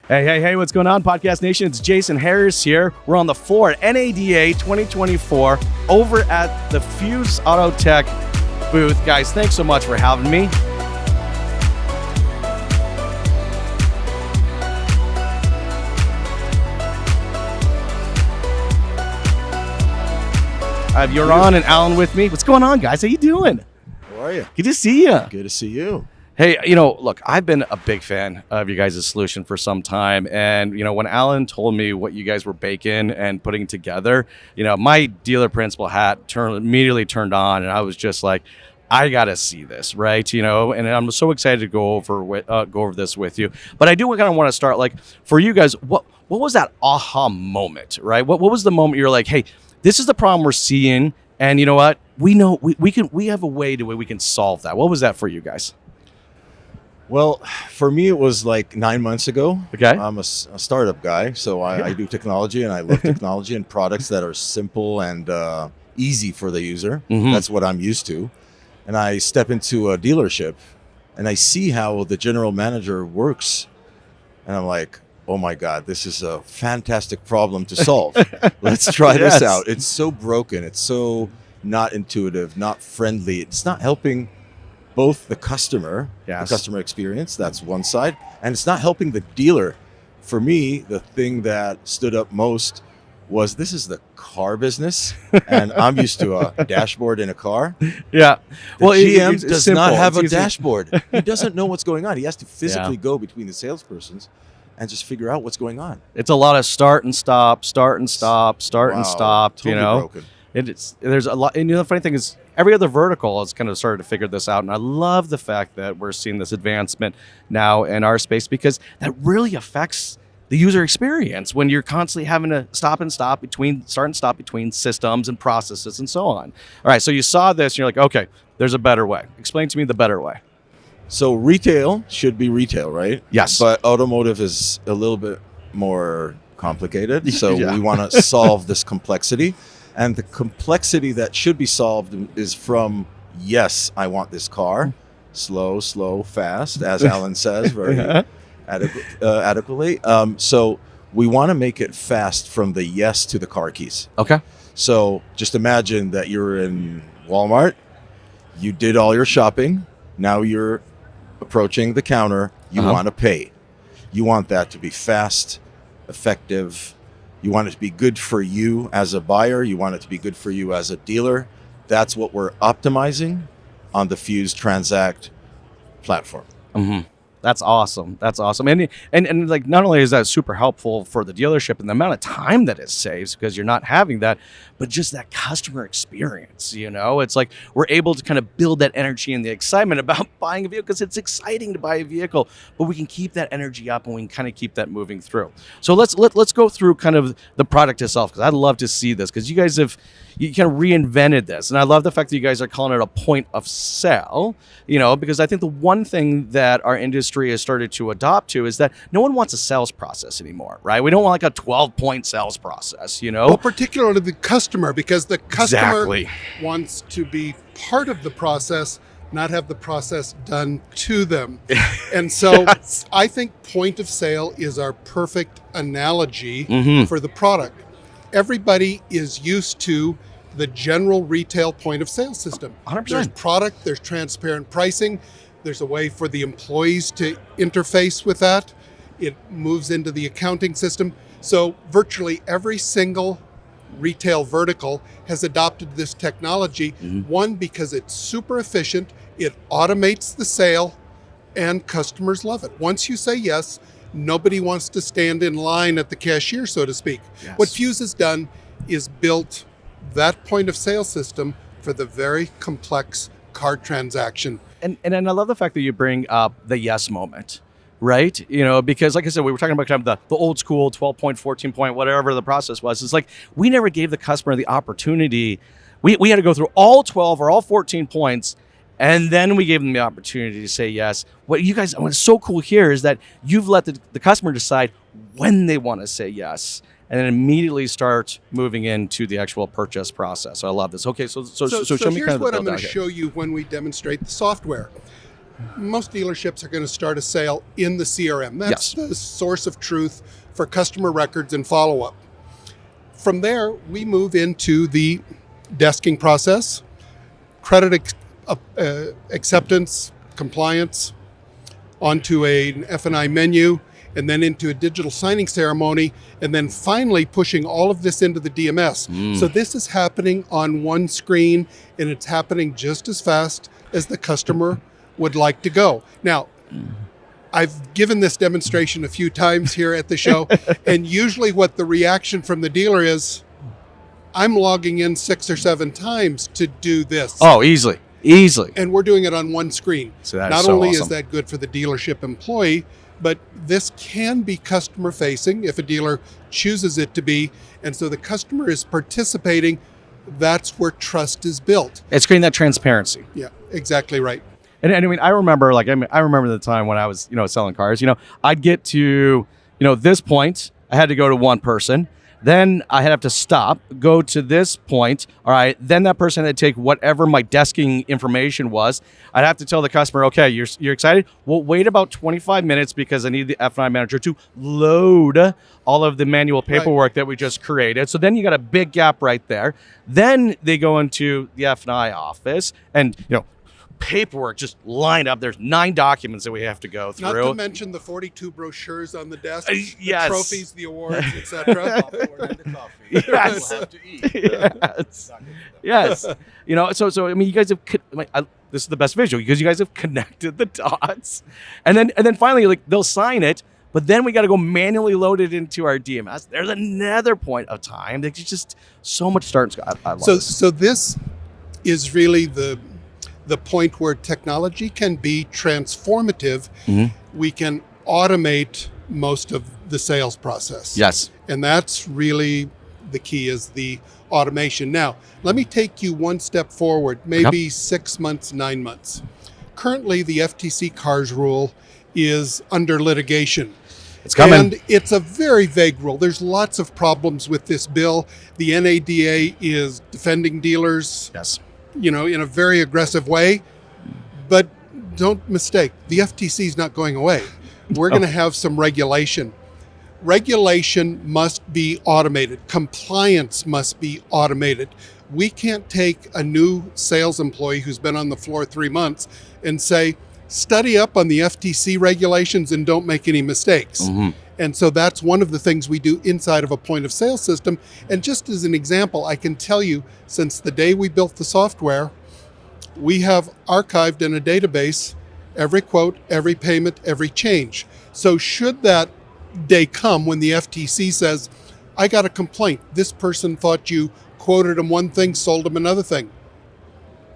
Hey, what's going on, Podcast Nation? It's Jason Harris here. We're on the floor at NADA 2024 over at the Fuse Auto Tech booth. Guys, thanks so much for having me. I have Yoran and Alan with me. What's going on, guys? How you doing? How are you? Good to see you. Good to see you. Hey, look, I've been a big fan of your guys' solution for some time. And, when Alan told me what you guys were baking and putting together, my dealer principal hat immediately turned on. And I was just like, I got to see this, right? And I'm so excited to go over this with you. But I do kind of want to start, like, for you guys, what was that aha moment, right? What was the moment you're like, hey, this is the problem we're seeing. And you know what? We know we have a way we can solve that. What was that for you guys? Well, for me, it was like 9 months ago. Okay. I'm a startup guy, so I do technology, and I love technology and products that are simple and easy for the user. Mm-hmm. That's what I'm used to. And I step into a dealership, and I see how the general manager works, and I'm like, oh my God, this is a fantastic problem to solve. Let's try this out. It's so broken. It's so not intuitive, not friendly. It's not helping both the customer, the customer experience, that's one side, and it's not helping the dealer. For me, the thing that stood up most was this is the car business, and I'm used to a dashboard in a car. Yeah. Well, GM does not have a dashboard. He doesn't know what's going on. He has to physically go between the salespersons and just figure out what's going on. It's a lot of start and stop. Totally broken. There's a lot, and the funny thing is, every other vertical has kind of started to figure this out, and I love the fact that we're seeing this advancement now in our space because that really affects the user experience when you're constantly having to start and stop between systems and processes and so on. All right, so you saw this, and you're like, okay, there's a better way. Explain to me the better way. So retail should be retail, right? Yes. But automotive is a little bit more complicated, so we want to solve this complexity. And the complexity that should be solved is from, yes, I want this car, slow, fast, as Alan says, very adequately. So we want to make it fast from the yes to the car keys. Okay. So just imagine that you're in Walmart, you did all your shopping, now you're approaching the counter, you want to pay. You want that to be fast, effective. You want it to be good for you as a buyer. You want it to be good for you as a dealer. That's what we're optimizing on the Fuse Transact platform. Mm-hmm. That's awesome. And like, not only is that super helpful for the dealership and the amount of time that it saves because you're not having that, but just that customer experience, it's like we're able to kind of build that energy and the excitement about buying a vehicle because it's exciting to buy a vehicle, but we can keep that energy up and we can kind of keep that moving through. So let's go through kind of the product itself because I'd love to see this because you guys you kind of reinvented this. And I love the fact that you guys are calling it a point of sale, because I think the one thing that our industry has started to adopt to is that no one wants a sales process anymore, right? We don't want like a 12-point sales process, Well, particularly the customer, because the customer wants to be part of the process, not have the process done to them. And so I think point of sale is our perfect analogy for the product. Everybody is used to the general retail point of sale system. 100%. There's product, there's transparent pricing, there's a way for the employees to interface with that. It moves into the accounting system. So virtually every single retail vertical has adopted this technology. One, because it's super efficient, it automates the sale, and customers love it. Once you say yes, nobody wants to stand in line at the cashier, so to speak. Yes. What Fuse has done is built that point of sale system for the very complex card transaction. And I love the fact that you bring up the yes moment, right? Because like I said, we were talking about kind of the old school 12-point, 14-point, whatever the process was. It's like we never gave the customer the opportunity. We had to go through all 12 or all 14 points, and then we gave them the opportunity to say yes. What's so cool here is that you've let the customer decide when they want to say yes, and then immediately start moving into the actual purchase process. So I love this. Okay, so show me here's kind of what the I'm going to build out show you when we demonstrate the software. most dealerships are going to start a sale in the CRM. That's Yes. the source of truth for customer records and follow-up. From there, we move into the desking process, credit acceptance, compliance, onto an F&I menu, and then into a digital signing ceremony, and then finally pushing all of this into the DMS. So this is happening on one screen, and it's happening just as fast as the customer would like to go. Now, I've given this demonstration a few times here at the show, and usually what the reaction from the dealer is, I'm logging in 6 or 7 times to do this. Oh, easily. And we're doing it on one screen. So that is Not so only is awesome. that good for the dealership employee, but this can be customer facing if a dealer chooses it to be. And so the customer is participating. That's where trust is built. It's creating that transparency. Yeah, exactly right. And I mean, I remember the time when I was, selling cars. I'd get to, this point. I had to go to one person. Then I had to stop, go to this point. All right. Then that person had to take whatever my desking information was. I'd have to tell the customer, okay, you're excited? Well, wait about 25 minutes because I need the F&I manager to load all of the manual paperwork that we just created. So then you got a big gap right there. Then they go into the F&I office and, paperwork just lined up. There's 9 documents that we have to go through. Not to mention the 42 brochures on the desk, the yes. trophies, the awards, etc. Yes. Yes. So I mean, you guys have this is the best visual because you guys have connected the dots, and then finally, like, they'll sign it, but then we got to go manually load it into our DMS. There's another point of time. There's just so much start. I love this. So this is really the point where technology can be transformative. We can automate most of the sales process. Yes. And that's really the key, is the automation. Now, let me take you one step forward, maybe 6 months, 9 months. Currently, the FTC CARS rule is under litigation. It's coming. And it's a very vague rule. There's lots of problems with this bill. The NADA is defending dealers, Yes. in a very aggressive way. But don't mistake, the FTC is not going away. We're going to have some regulation. Regulation must be automated. Compliance must be automated. We can't take a new sales employee who's been on the floor 3 months and say, study up on the FTC regulations and don't make any mistakes. And so that's one of the things we do inside of a point of sale system. And just as an example, I can tell you, since the day we built the software, we have archived in a database every quote, every payment, every change. So should that day come when the FTC says, I got a complaint, this person thought you quoted them one thing, sold them another thing,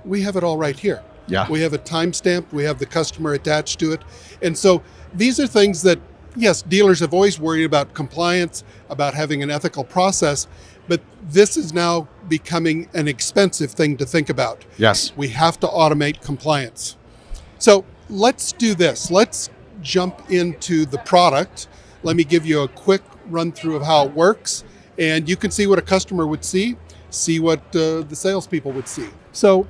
we have it all right here. Yeah. We have a timestamp, we have the customer attached to it. And so these are things that, yes, dealers have always worried about compliance, about having an ethical process, but this is now becoming an expensive thing to think about. Yes. We have to automate compliance. So let's do this. Let's jump into the product. Let me give you a quick run through of how it works, and you can see what a customer would see what the salespeople would see. So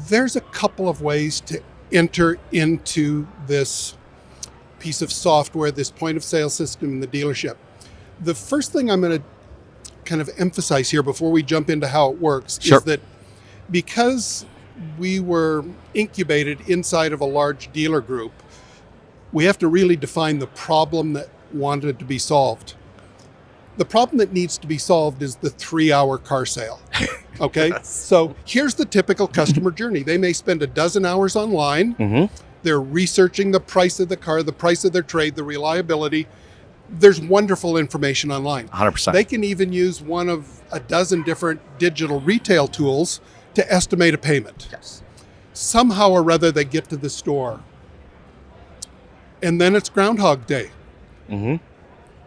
there's a couple of ways to enter into this piece of software, this point of sale system in the dealership. The first thing I'm going to kind of emphasize here before we jump into how it works is that because we were incubated inside of a large dealer group, we have to really define the problem that wanted to be solved. The problem that needs to be solved is the 3-hour car sale. Okay. Yes. So here's the typical customer journey. They may spend 12 hours online. They're researching the price of the car, the price of their trade, the reliability. There's wonderful information online. 100%. They can even use one of a dozen different digital retail tools to estimate a payment. Yes. Somehow or other, they get to the store. And then it's Groundhog Day.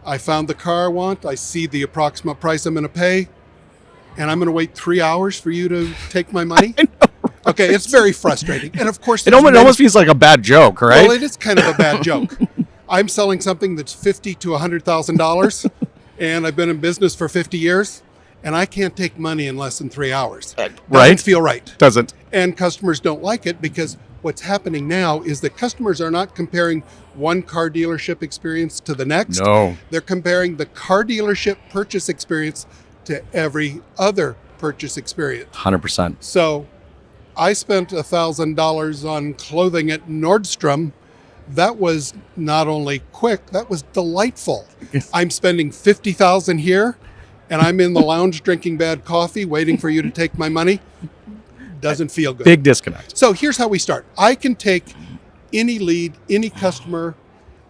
I found the car I want. I see the approximate price I'm going to pay. And I'm going to wait 3 hours for you to take my money? Okay, it's very frustrating. And of course, it almost feels like a bad joke, right? Well, it is kind of a bad joke. I'm selling something that's $50,000 to $100,000, and I've been in business for 50 years, and I can't take money in less than 3 hours. Right? Doesn't feel right. Doesn't. And customers don't like it because What's happening now is that customers are not comparing one car dealership experience to the next. No. They're comparing the car dealership purchase experience to every other purchase experience. 100%. So I spent $1,000 on clothing at Nordstrom. That was not only quick, that was delightful. I'm spending $50,000 here, and I'm in the lounge drinking bad coffee, waiting for you to take my money. Doesn't feel good. Big disconnect. So here's how we start. I can take any lead, any customer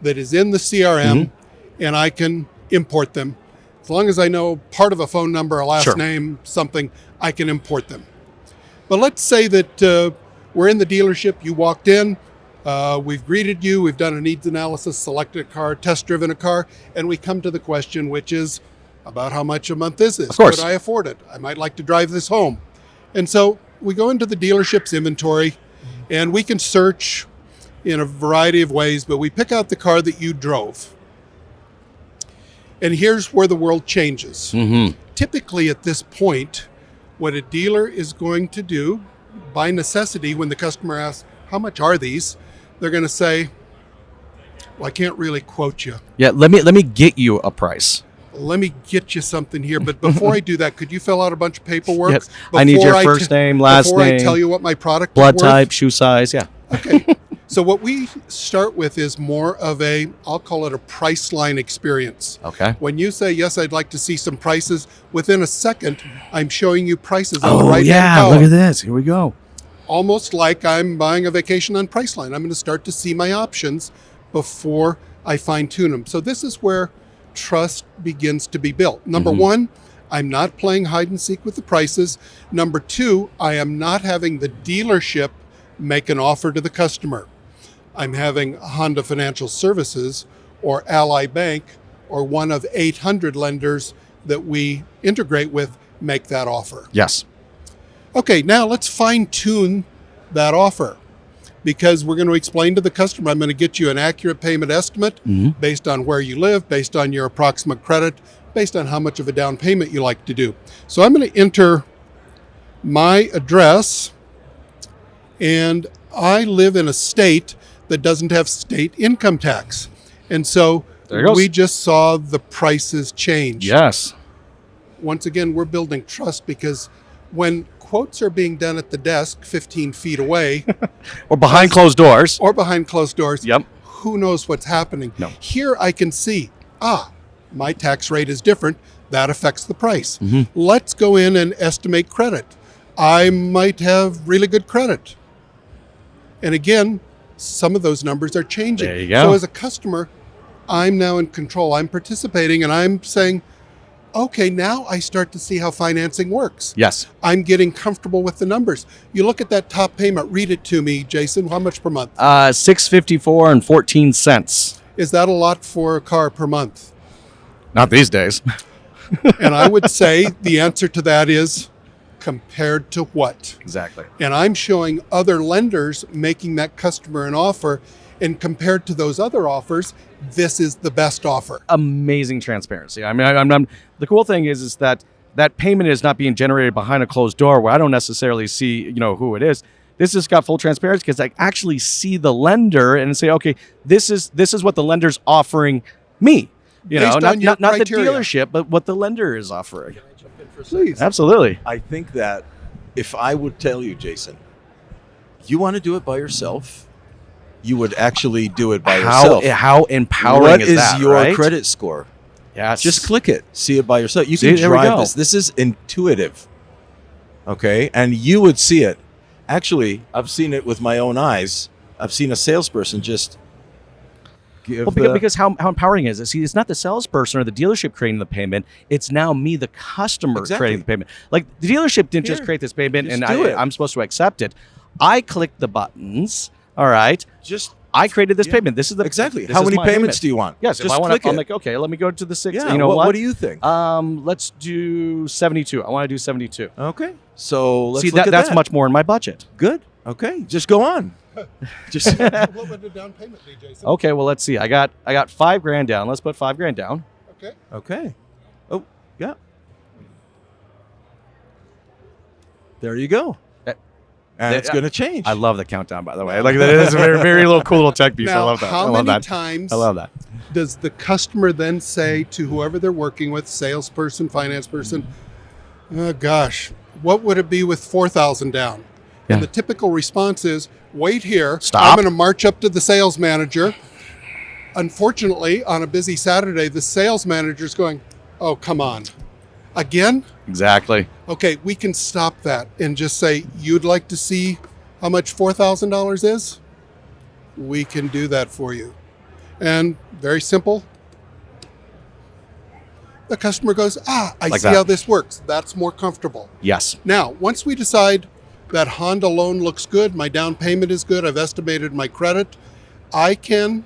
that is in the CRM, and I can import them. As long as I know part of a phone number, a last Sure. name, something, I can import them. But let's say that we're in the dealership, you walked in, we've greeted you, we've done a needs analysis, selected a car, test driven a car, and we come to the question, which is about how much a month is this? Of course. Could I afford it? I might like to drive this home. And so we go into the dealership's inventory, and we can search in a variety of ways, but we pick out the car that you drove. And here's where the world changes. Typically at this point, what a dealer is going to do, by necessity, when the customer asks, how much are these? They're going to say, well, I can't really quote you. Yeah, let me get you a price. Let me get you something here. But before I do that, could you fill out a bunch of paperwork? Yes. I need before your first name, last before name, I tell you what my product blood is worth? type, shoe size. Yeah. Okay. So what we start with is more of a, I'll call it a price line experience. Okay. When you say, yes, I'd like to see some prices, within a second, I'm showing you prices on the Oh right-hand yeah, column. look at this. Here we go. Almost like I'm buying a vacation on Priceline. I'm going to start to see my options before I fine tune them. So this is where trust begins to be built. Number one, I'm not playing hide and seek with the prices. Number two, I am not having the dealership make an offer to the customer. I'm having Honda Financial Services or Ally Bank or one of 800 lenders that we integrate with make that offer. Yes. Okay, now let's fine tune that offer, because we're going to explain to the customer, I'm going to get you an accurate payment estimate based on where you live, based on your approximate credit, based on how much of a down payment you like to do. So I'm going to enter my address, and I live in a state that doesn't have state income tax. And so There it goes. we just saw the prices change. Yes. Once again, we're building trust, because when quotes are being done at the desk 15 feet away Or behind closed doors. or behind closed doors, Yep. who knows what's happening? No. Here I can see, my tax rate is different. That affects the price. Let's go in and estimate credit. I might have really good credit. And again, some of those numbers are changing. There you go. So as a customer, I'm now in control. I'm participating, and I'm saying, okay, now I start to see how financing works. Yes. I'm getting comfortable with the numbers. You look at that top payment, read it to me, Jason. How much per month? $654 and 14 cents. Is that a lot for a car per month? Not these days. And I would say the answer to that is compared to what? Exactly. And I'm showing other lenders making that customer an offer, and compared to those other offers, this is the best offer. Amazing transparency. I mean, I'm the cool thing is that that payment is not being generated behind a closed door where I don't necessarily see, who it is. This has got full transparency because I actually see the lender and say, okay, this is what the lender's offering me. Based on your not the criteria. dealership, but what the lender is offering. Please. Absolutely. I think that if I would tell you, Jason, you want to do it by yourself, you would actually do it by yourself. How empowering What is is that, your right? credit score? Yes. Just click it. See it by yourself. You See, can there we drive go. this. This is intuitive. Okay? And you would see it. Actually, I've seen it with my own eyes. I've seen a salesperson just give because how empowering is it? See, it's not the salesperson or the dealership creating the payment. It's now me, the customer, Exactly. creating the payment. Like the dealership didn't just Here, create this payment just and do it. I'm supposed to accept it. I clicked the buttons. All right. just I created this Yeah. payment. This is the exactly. this How is many my payments payment. do you want? Yes, just if I want click to, I'm it. like, okay, let me go to the 6. Yeah, You know what do you think? Let's do 72. I want to do 72. Okay. So let's See, look at that's that. much more in my budget. Good. Okay. Just go on. Just What would the down payment be, Jason? Okay, well, let's see. I got $5,000 down. Let's put $5,000 down. Okay. okay. Oh, yeah. There you go. and Yeah. it's going to change. I love the countdown, by the way. Like that is a very, very little cool little tech piece. I Now, love that. I how love many that. times I love that. does the customer then say to whoever they're working with, salesperson, finance person, oh gosh, what would it be with 4,000 down? Yeah. And the typical response is, wait here. Stop. I'm going to march up to the sales manager. Unfortunately, on a busy Saturday, the sales manager's going, oh, come on. Again? Exactly. Okay, we can stop that and just say, you'd like to see how much $4,000 is? We can do that for you. And very simple. The customer goes, I Like see that. how this works. That's more comfortable. Yes. Now, once we decide that Honda loan looks good, my down payment is good, I've estimated my credit, I can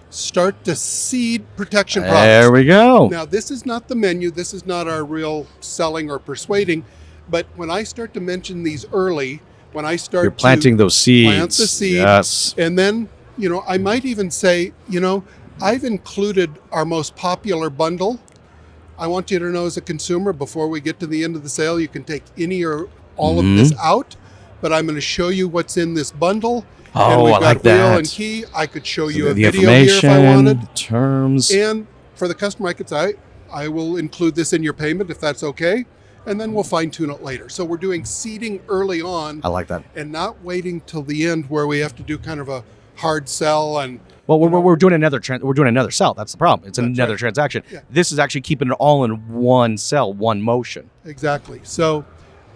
start to seed protection products. There we go. Now, this is not the menu. This is not our real selling or persuading. But when I start to mention these early, when I start You're planting those seeds. plant the seed, Yes. and then, I might even say, I've included our most popular bundle. I want you to know as a consumer, before we get to the end of the sale, you can take any or all of this out, but I'm going to show you what's in this bundle. Oh, and we've I got like wheel that. and key. I could show you a The video here if I wanted. information, terms. And for the customer, I could say, I will include this in your payment if that's okay, and then we'll fine tune it later. So we're doing seeding early on I like that. and not waiting till the end where we have to do kind of a hard sell. And Well, we're doing another we're doing another sell. That's the problem. It's That's another right. transaction. Yeah. This is actually keeping it all in one sell, one motion. exactly. So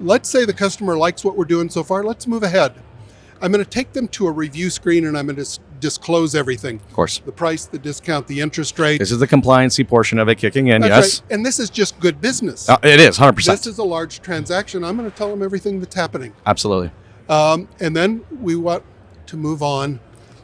let's say the customer likes what we're doing so far. Let's move ahead. I'm going to take them to a review screen and I'm going to disclose everything. Of course. The price, the discount, the interest rate. This is the compliancy portion of it kicking in. That's Yes. right. And this is just good business. It is 100%. This is a large transaction. I'm going to tell them everything that's happening. Absolutely. And then we want to move on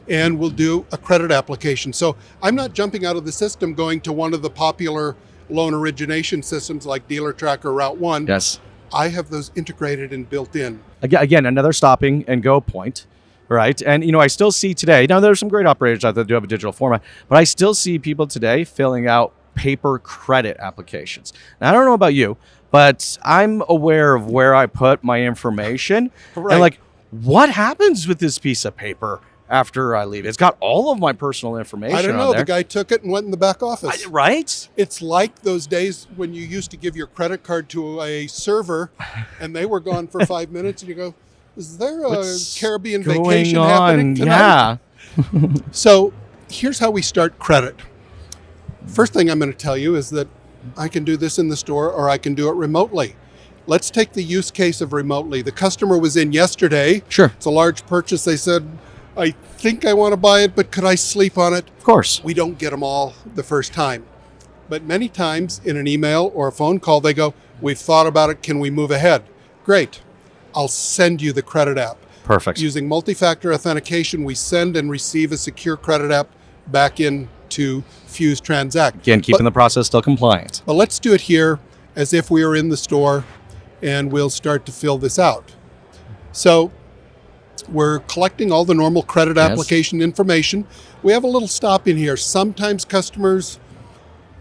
and we'll do a credit application. So I'm not jumping out of the system going to one of the popular loan origination systems like DealerTrack or Route 1. Yes. I have those integrated and built in. Again, another stopping and go point, right? And, I still see today, now there's some great operators out there that do have a digital format, but I still see people today filling out paper credit applications. Now, I don't know about you, but I'm aware of where I put my information. Right. And like, what happens with this piece of paper after I leave? It's got all of my personal information I don't on know. there. The guy took it and went in the back office. Right? It's like those days when you used to give your credit card to a server and they were gone for 5 minutes and you go, is there a What's Caribbean going vacation on? happening tonight? Yeah. So here's how we start credit. First thing I'm going to tell you is that I can do this in the store or I can do it remotely. Let's take the use case of remotely. The customer was in yesterday. Sure. It's a large purchase. They said, I think I want to buy it, but could I sleep on it? Of course. We don't get them all the first time. But many times in an email or a phone call, they go, we've thought about it. Can we move ahead? Great. I'll send you the credit app. Perfect. Using multi-factor authentication, we send and receive a secure credit app back into Fuse Transact. Again, keeping the process still compliant. But let's do it here as if we are in the store and we'll start to fill this out. So we're collecting all the normal credit Yes. application information. We have a little stop in here. Sometimes customers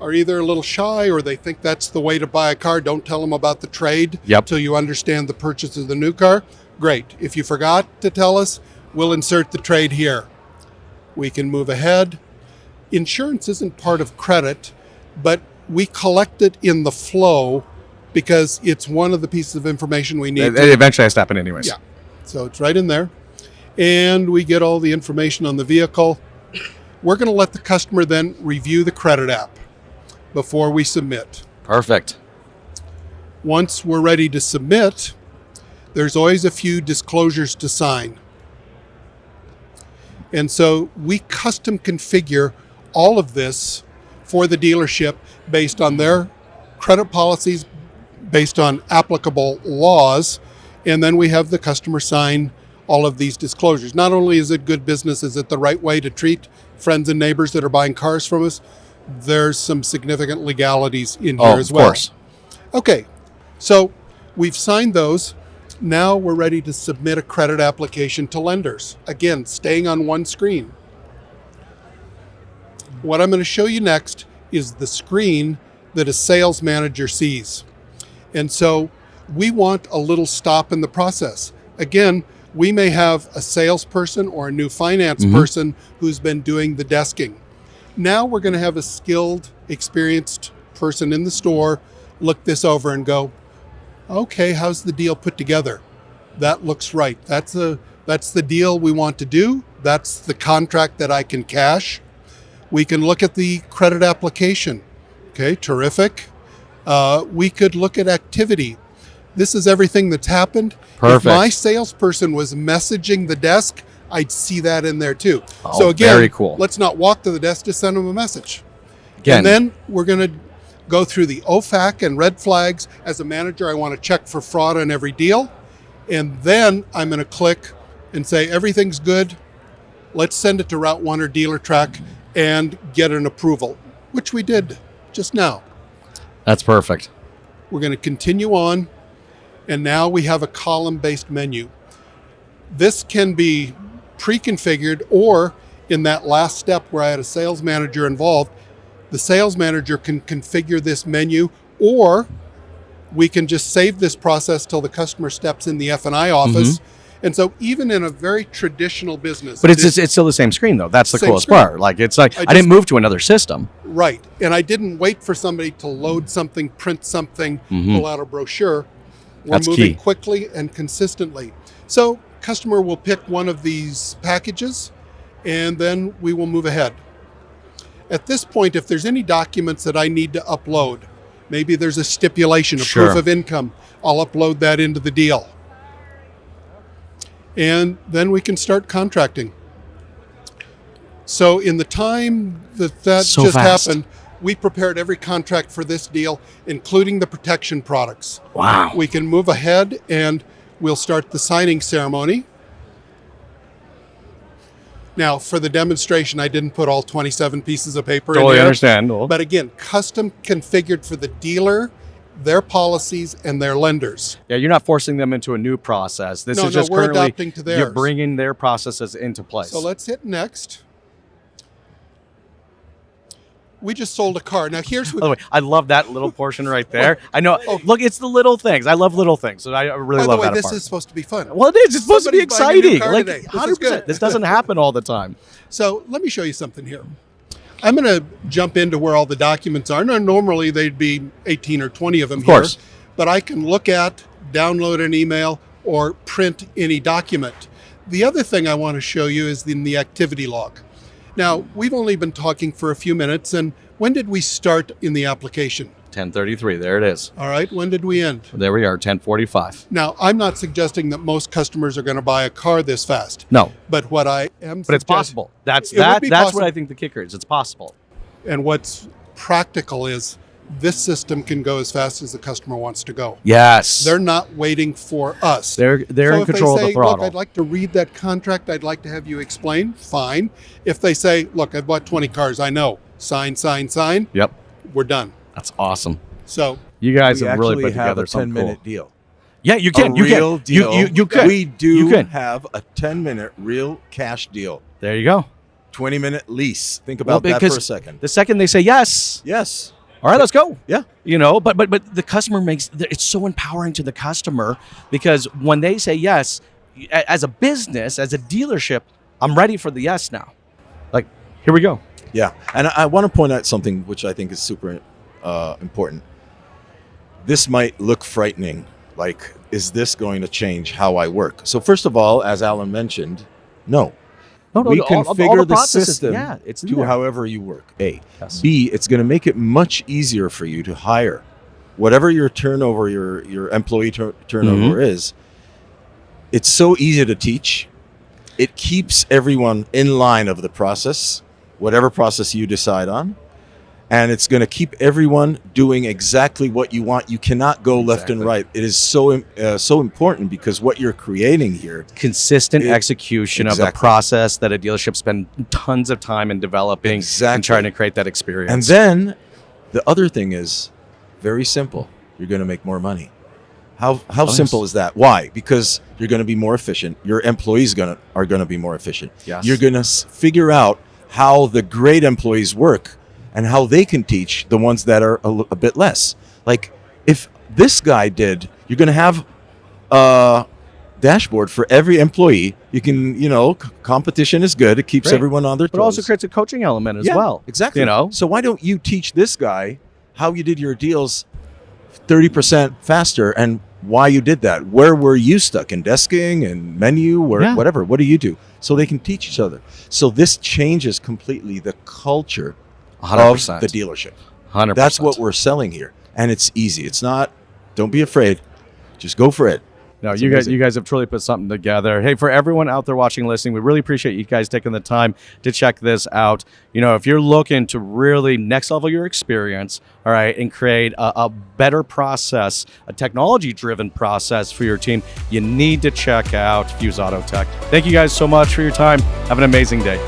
are either a little shy or they think that's the way to buy a car. Don't tell them about the trade Yep. till you understand the purchase of the new car. Great. If you forgot to tell us, we'll insert the trade here. We can move ahead. Insurance isn't part of credit, but we collect it in the flow because it's one of the pieces of information we need. It eventually has to happen anyways. Yeah. So it's right in there. And we get all the information on the vehicle. We're going to let the customer then review the credit app before we submit. Perfect. Once we're ready to submit, there's always a few disclosures to sign. And so we custom configure all of this for the dealership based on their credit policies, based on applicable laws, and then we have the customer sign all of these disclosures. Not only is it good business, is it the right way to treat friends and neighbors that are buying cars from us, there's some significant legalities in here as well. Of course. Okay, so we've signed those. Now we're ready to submit a credit application to lenders. Again, staying on one screen. What I'm going to show you next is the screen that a sales manager sees. And so we want a little stop in the process. Again, we may have a salesperson or a new finance person who's been doing the desking. Now we're going to have a skilled, experienced person in the store look this over and go, okay, how's the deal put together? That looks right. That's the deal we want to do. That's the contract that I can cash. We can look at the credit application. Okay, terrific. We could look at activity. This is everything that's happened. Perfect. If my salesperson was messaging the desk, I'd see that in there too. Oh, so again, very cool. Let's not walk to the desk, just send them a message. Again. And then we're going to go through the OFAC and red flags. As a manager, I want to check for fraud on every deal. And then I'm going to click and say, everything's good. Let's send it to Route 1 or Dealer Track and get an approval, which we did just now. That's perfect. We're going to continue on. And now we have a column-based menu. This can be pre-configured, or in that last step where I had a sales manager involved, the sales manager can configure this menu, or we can just save this process till the customer steps in the F&I office. And so even in a very traditional business. But it's still the same screen, though. That's the Same coolest screen. part. Like, it's like, I just- didn't move to another system. Right. And I didn't wait for somebody to load something, print something, pull out a brochure. We're That's moving key. quickly and consistently. So customer will pick one of these packages, and then we will move ahead. At this point, if there's any documents that I need to upload, maybe there's a stipulation, a Sure. proof of income, I'll upload that into the deal. And then we can start contracting. So in the time that So just fast. happened, we prepared every contract for this deal, including the protection products. Wow. We can move ahead and we'll start the signing ceremony. Now, for the demonstration, I didn't put all 27 pieces of paper in Totally here. understand. But again, custom configured for the dealer, their policies, and their lenders. Yeah, you're not forcing them into a new process. This No, is just we're currently adapting to you're theirs. bringing their processes into place. So let's hit next. We just sold a car. Now here's By the what, way, I love that little portion right there. I know. Look, it's the little things. I love little things. So I really by the love way, that this part. is supposed to be fun. Well, it is. It's supposed to be Somebody's buying a new exciting. car Like today. This is 100%. good. This doesn't happen all the time. So let me show you something here. I'm going to jump into where all the documents are. Now, normally they'd be 18 or 20 of them Of course. here, but I can look at, download an email, or print any document. The other thing I want to show you is in the activity log. Now, we've only been talking for a few minutes, and when did we start in the application? 1033. There it is. All right, when did we end? There we are. 1045. Now, I'm not suggesting that most customers are going to buy a car this fast, No, but what I am but it's possible. That's It would that. be That's possible. what I think the kicker is. It's possible. And what's practical is this system can go as fast as the customer wants to go. Yes. They're not waiting for us. They're So in if they control of say, the throttle. Look, I'd like to read that contract. I'd like to have you explain. Fine. If they say, look, I've bought 20 cars. I know. Sign, sign, sign. Yep. We're done. That's awesome. So You guys We have really actually put have together a something 10-minute cool. deal. Yeah, you can. A You real can. deal. You could. We do You can. have a 10-minute real cash deal. There you go. 20-minute lease. Think about that for a second. The second they say yes, Yes. all right, let's go. Yeah. You know, but the customer it's so empowering to the customer, because when they say yes, as a business, as a dealership, I'm ready for the yes now. Like, here we go. Yeah. And I want to point out something which I think is super important. This might look frightening. Like, is this going to change how I work? So first of all, as Alan mentioned, no. No, We all configure the processes, system yeah, it's in to there. however you work. A. Yes. B, it's going to make it much easier for you to hire. Whatever your turnover, your employee turnover is, it's so easy to teach. It keeps everyone in line of the process, whatever process you decide on. And it's going to keep everyone doing exactly what you want. You cannot go left and Exactly. right. It is so important, because what you're creating here, Consistent It- execution of the exactly. process that a dealership spend tons of time in developing and Exactly. trying to create that experience. and then the other thing is very simple. You're going to make more money. How yes. simple is that? Why? Because you're going to be more efficient. Your employees are going to be more efficient. Yes. You're going to figure out how the great employees work and how they can teach the ones that are a bit less. Like, if this guy did, you're going to have dashboard for every employee. You can, competition is good. It keeps Great. everyone on their toes. But also creates a coaching element as well. Exactly. You know? So why don't you teach this guy how you did your deals 30% faster and why you did that? Where were you stuck? In desking and menu or Yeah. whatever? What do you do? So they can teach each other. So this changes completely the culture 100%. of the dealership. 100%. That's what we're selling here. And it's easy. It's not, don't be afraid. Just go for it. No, It's you amazing. guys have truly put something together. Hey, for everyone out there watching, listening, we really appreciate you guys taking the time to check this out. If you're looking to really next level your experience, all right, and create a better process, a technology-driven process for your team, you need to check out Fuse Auto Tech. Thank you guys so much for your time. Have an amazing day.